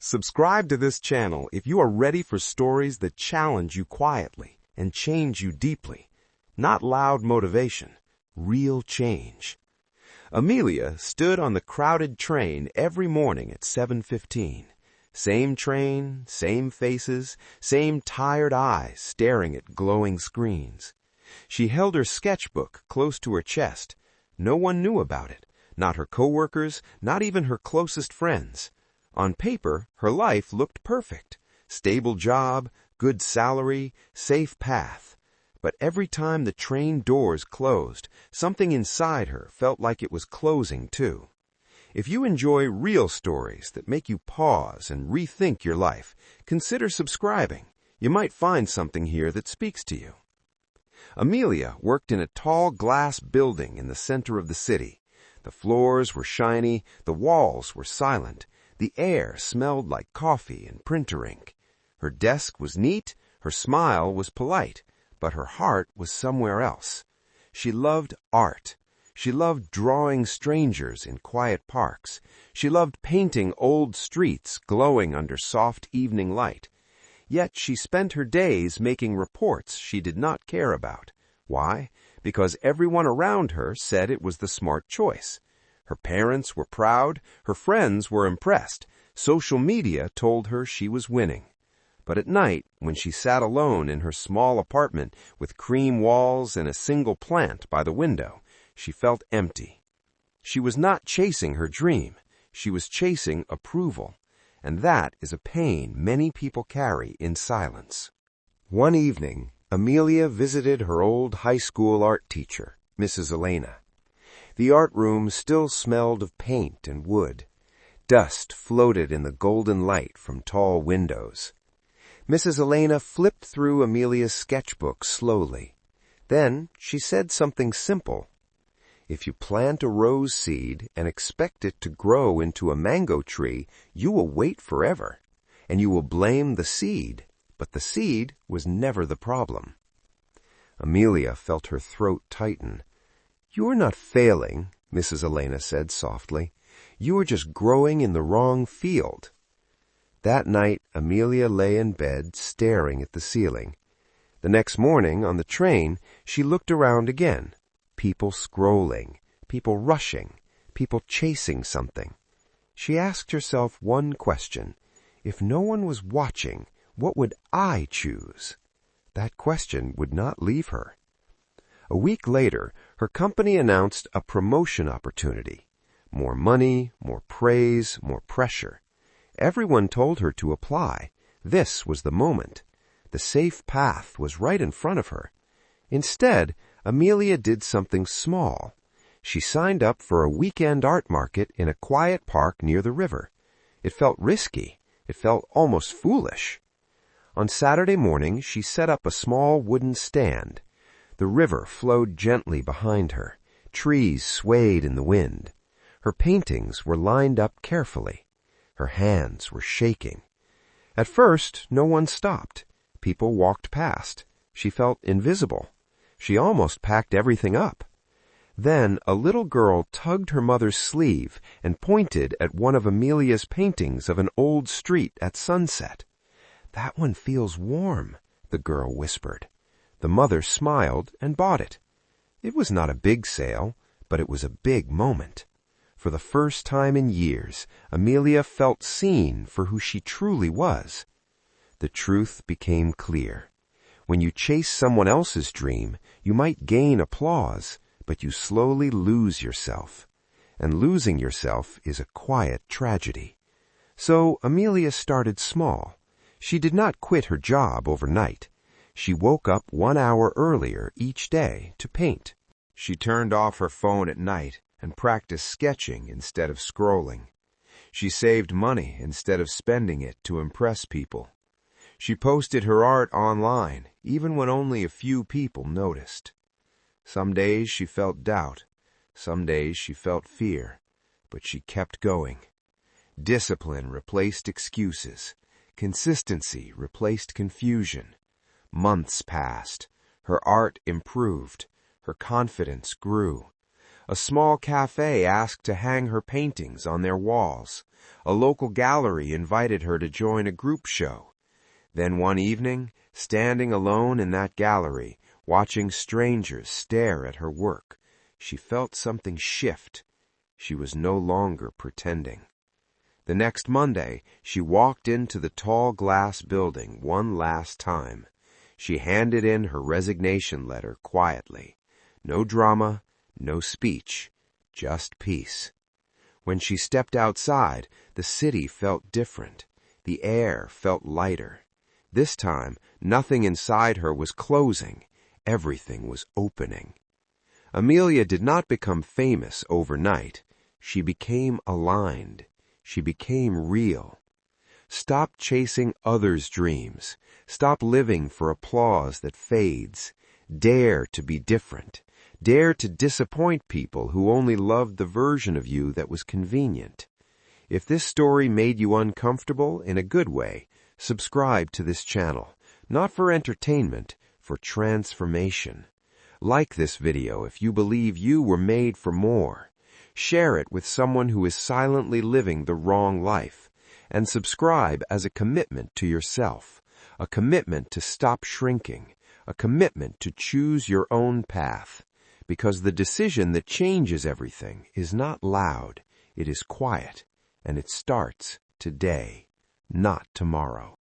Subscribe to this channel if you are ready for stories that challenge you quietly and change you deeply. Not loud motivation, real change. Amelia stood on the crowded train every morning at 7:15. Same train, same faces, same tired eyes staring at glowing screens. She held her sketchbook close to her chest. No one knew about it, not her coworkers, not even her closest friends. On paper, her life looked perfect. Stable job, good salary, safe path. But every time the train doors closed, something inside her felt like it was closing too. If you enjoy real stories that make you pause and rethink your life, consider subscribing. You might find something here that speaks to you. Amelia worked in a tall glass building in the center of the city. The floors were shiny, the walls were silent. The air smelled like coffee and printer ink. Her desk was neat, her smile was polite, but her heart was somewhere else. She loved art. She loved drawing strangers in quiet parks. She loved painting old streets glowing under soft evening light. Yet she spent her days making reports she did not care about. Why? Because everyone around her said it was the smart choice. Her parents were proud, her friends were impressed. Social media told her she was winning. But at night, when she sat alone in her small apartment with cream walls and a single plant by the window, she felt empty. She was not chasing her dream. She was chasing approval. And that is a pain many people carry in silence. One evening, Amelia visited her old high school art teacher, Mrs. Elena. The art room still smelled of paint and wood. Dust floated in the golden light from tall windows. Mrs. Elena flipped through Amelia's sketchbook slowly. Then she said something simple. If you plant a rose seed and expect it to grow into a mango tree, you will wait forever, and you will blame the seed, but the seed was never the problem. Amelia felt her throat tighten. You are not failing, Mrs. Elena said softly. You are just growing in the wrong field. That night, Amelia lay in bed staring at the ceiling. The next morning, on the train, she looked around again. People scrolling, people rushing, people chasing something. She asked herself one question. If no one was watching, what would I choose? That question would not leave her. A week later, her company announced a promotion opportunity. More money, more praise, more pressure. Everyone told her to apply. This was the moment. The safe path was right in front of her. Instead, Amelia did something small. She signed up for a weekend art market in a quiet park near the river. It felt risky. It felt almost foolish. On Saturday morning, she set up a small wooden stand. The river flowed gently behind her. Trees swayed in the wind. Her paintings were lined up carefully. Her hands were shaking. At first, no one stopped. People walked past. She felt invisible. She almost packed everything up. Then a little girl tugged her mother's sleeve and pointed at one of Amelia's paintings of an old street at sunset. That one feels warm, the girl whispered. The mother smiled and bought it. It was not a big sale, but it was a big moment. For the first time in years, Amelia felt seen for who she truly was. The truth became clear. When you chase someone else's dream, you might gain applause, but you slowly lose yourself. And losing yourself is a quiet tragedy. So Amelia started small. She did not quit her job overnight. She woke up 1 hour earlier each day to paint. She turned off her phone at night and practiced sketching instead of scrolling. She saved money instead of spending it to impress people. She posted her art online, even when only a few people noticed. Some days she felt doubt. Some days she felt fear. But she kept going. Discipline replaced excuses. Consistency replaced confusion. Months passed. Her art improved. Her confidence grew. A small cafe asked to hang her paintings on their walls. A local gallery invited her to join a group show. Then one evening, standing alone in that gallery, watching strangers stare at her work, she felt something shift. She was no longer pretending. The next Monday, she walked into the tall glass building one last time. She handed in her resignation letter quietly. No drama, no speech, just peace. When she stepped outside, the city felt different. The air felt lighter. This time, nothing inside her was closing. Everything was opening. Amelia did not become famous overnight. She became aligned. She became real. Stop chasing others' dreams. Stop living for applause that fades. Dare to be different. Dare to disappoint people who only loved the version of you that was convenient. If this story made you uncomfortable in a good way, subscribe to this channel, not for entertainment, for transformation. Like this video if you believe you were made for more. Share it with someone who is silently living the wrong life. And subscribe as a commitment to yourself, a commitment to stop shrinking, a commitment to choose your own path. Because the decision that changes everything is not loud, it is quiet, and it starts today, not tomorrow.